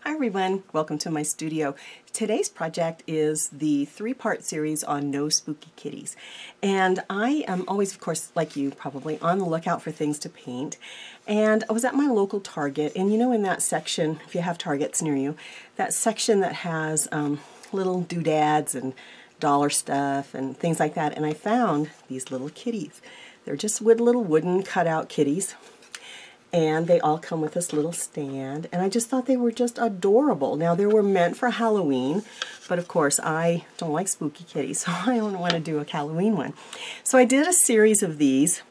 Hi everyone, welcome to my studio. Today's project is the three-part series on No Spooky Kitties. And I am always, of course, like you probably, on the lookout for things to paint. And I was at my local Target, and you know in that section, if you have Targets near you, that section that has little doodads and dollar stuff and things like that, and I found these little kitties. They're just little wooden cutout kitties. And they all come with this little stand, and I just thought they were just adorable. Now, they were meant for Halloween, but of course I don't like spooky kitties, so I don't want to do a Halloween one. So I did a series of these,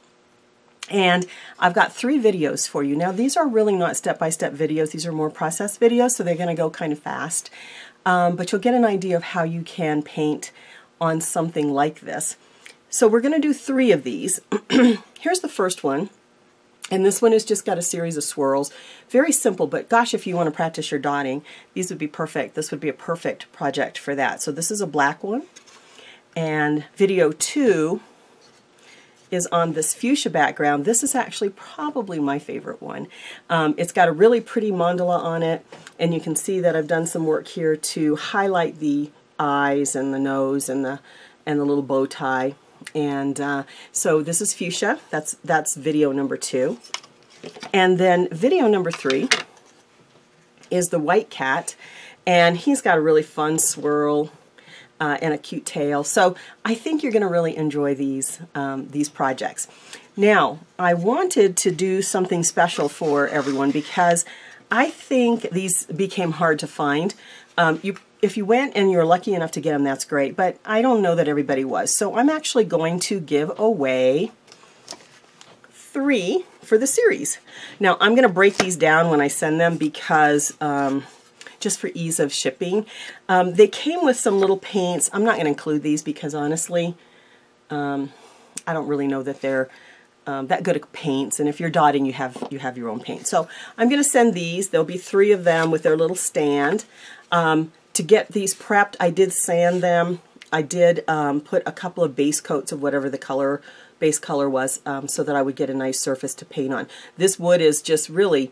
and I've got 3 videos for you. Now, these are really not step-by-step videos. These are more process videos, so they're going to go kind of fast. But you'll get an idea of how you can paint on something like this. So we're going to do 3 of these. Here's the first one. And this one has just got a series of swirls. Very simple, but gosh, if you want to practice your dotting, these would be perfect. This would be a perfect project for that. So this is a black one. And video 2 is on this fuchsia background. This is actually probably my favorite one. It's got a really pretty mandala on it, and you can see that I've done some work here to highlight the eyes and the nose and the little bow tie. And so this is fuchsia. That's video number 2. And then video number 3 is the white cat, and he's got a really fun swirl and a cute tail. So I think you're going to really enjoy these projects. Now, I wanted to do something special for everyone because I think these became hard to find. If you went and you're lucky enough to get them, that's great, but I don't know that everybody was. So I'm actually going to give away 3 for the series. Now, I'm going to break these down when I send them because just for ease of shipping. They came with some little paints. I'm not going to include these because honestly, I don't really know that they're that good at paints, and if you're dotting, you have your own paint. So I'm going to send these. There'll be 3 of them with their little stand. To get these prepped, I did sand them. I did put a couple of base coats of whatever the base color was, so that I would get a nice surface to paint on. This wood is just really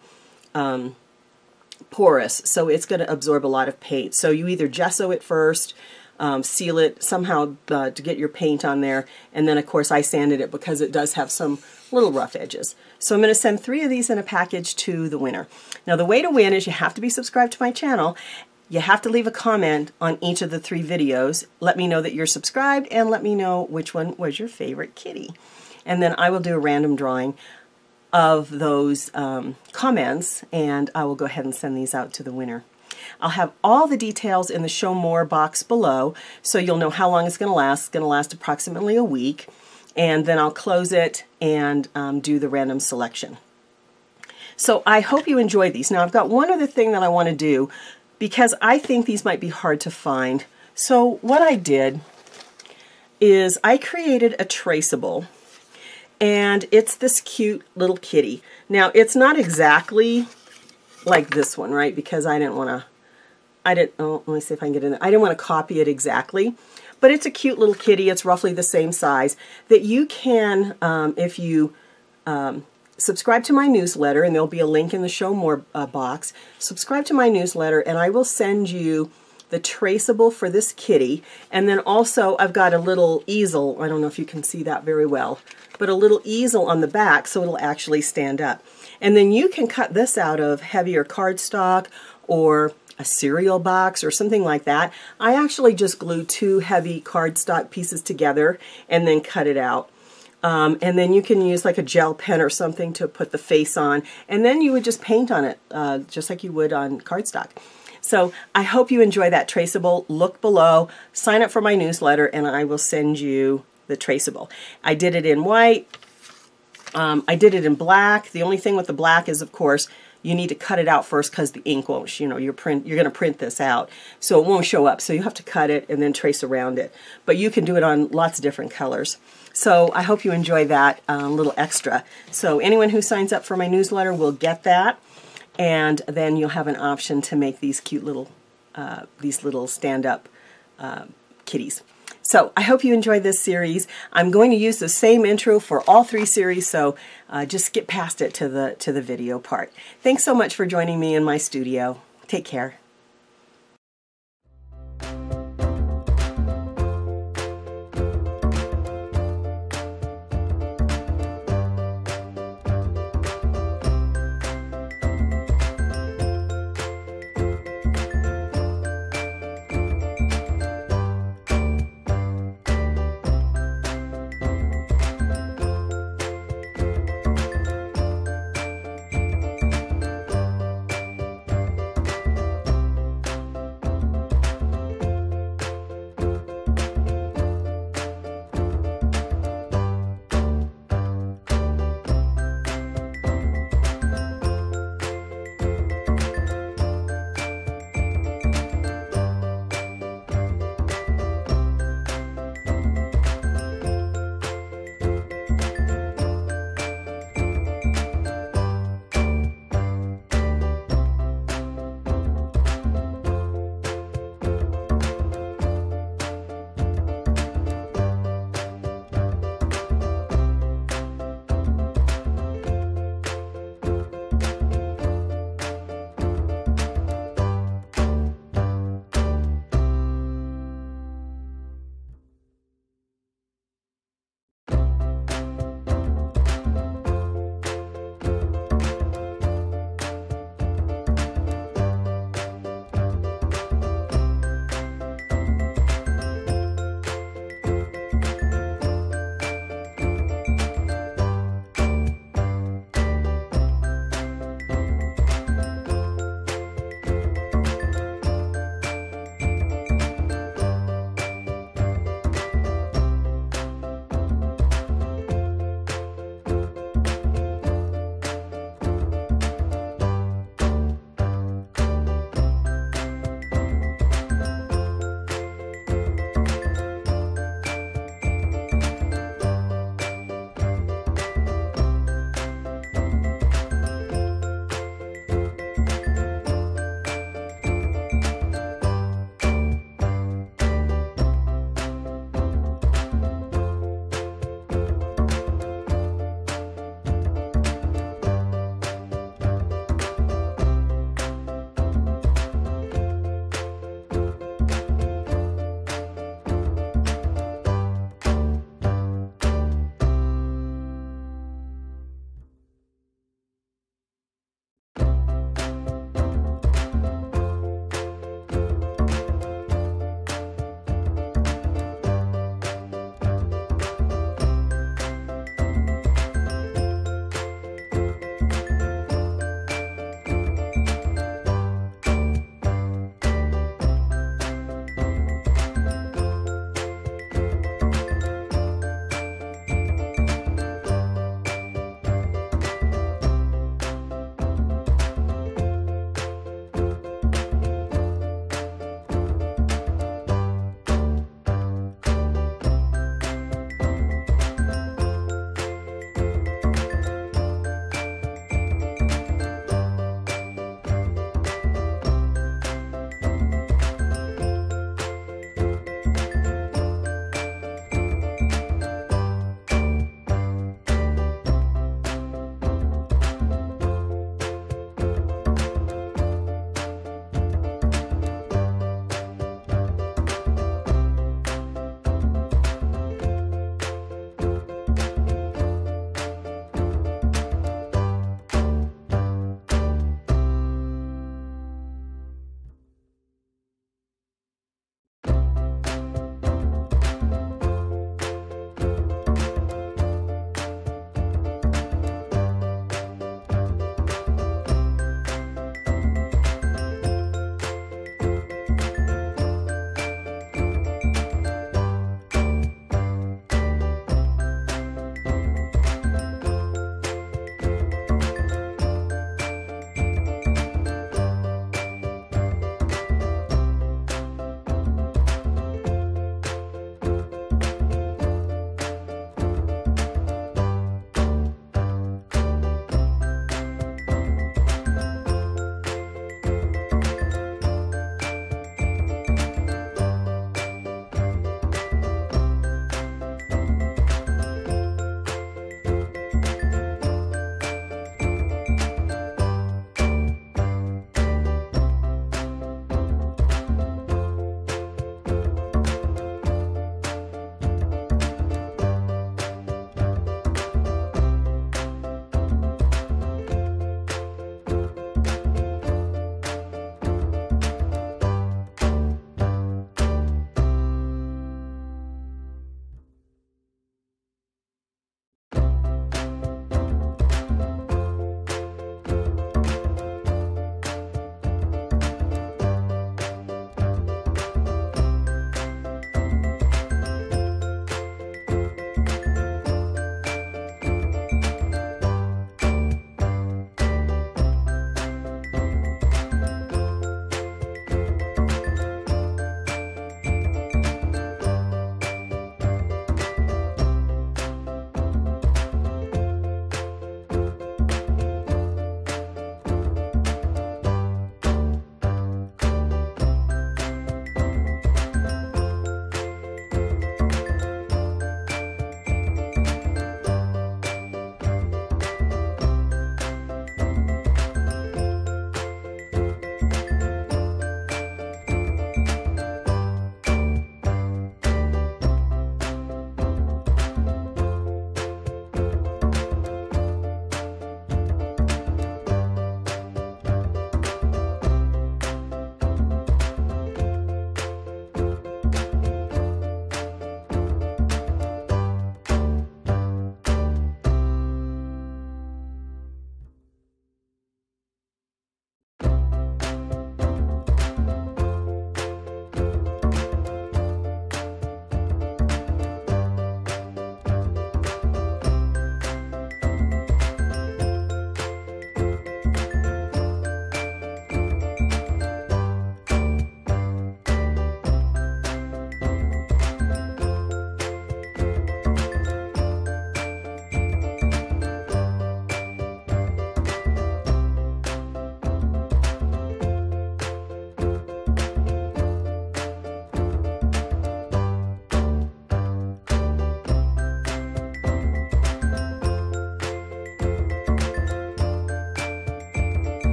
porous, so it's going to absorb a lot of paint. So you either gesso it first, seal it somehow to get your paint on there, and then of course I sanded it because it does have some little rough edges. So I'm going to send 3 of these in a package to the winner. Now, the way to win is you have to be subscribed to my channel. You have to leave a comment on each of the 3 videos. Let me know that you're subscribed, and let me know which one was your favorite kitty. And then I will do a random drawing of those comments, and I will go ahead and send these out to the winner. I'll have all the details in the Show More box below, so you'll know how long it's going to last. It's going to last approximately a week, and then I'll close it and do the random selection. So I hope you enjoy these. Now, I've got one other thing that I want to do, because I think these might be hard to find. So what I did is I created a traceable, and it's this cute little kitty. Now, it's not exactly like this one, right? Because I didn't want to, oh, let me see if I can get in there. I didn't want to copy it exactly, but it's a cute little kitty. It's roughly the same size that you can, if you subscribe to my newsletter, and there'll be a link in the Show More box. Subscribe to my newsletter, and I will send you the traceable for this kitty. And then also, I've got a little easel. I don't know if you can see that very well, but a little easel on the back so it'll actually stand up. And then you can cut this out of heavier cardstock or a cereal box or something like that. I actually just glued 2 heavy cardstock pieces together and then cut it out. And then you can use like a gel pen or something to put the face on, and then you would just paint on it just like you would on cardstock. So I hope you enjoy that traceable. Look below, sign up for my newsletter, and I will send you the traceable. I did it in white. I did it in black. The only thing with the black is, of course, you need to cut it out first because the ink won't, you know, you're going to print this out, so it won't show up. So you have to cut it and then trace around it. But you can do it on lots of different colors. So I hope you enjoy that little extra. So anyone who signs up for my newsletter will get that, and then you'll have an option to make these cute little, stand-up kitties. So I hope you enjoyed this series. I'm going to use the same intro for all 3 series, so just skip past it to the video part. Thanks so much for joining me in my studio. Take care.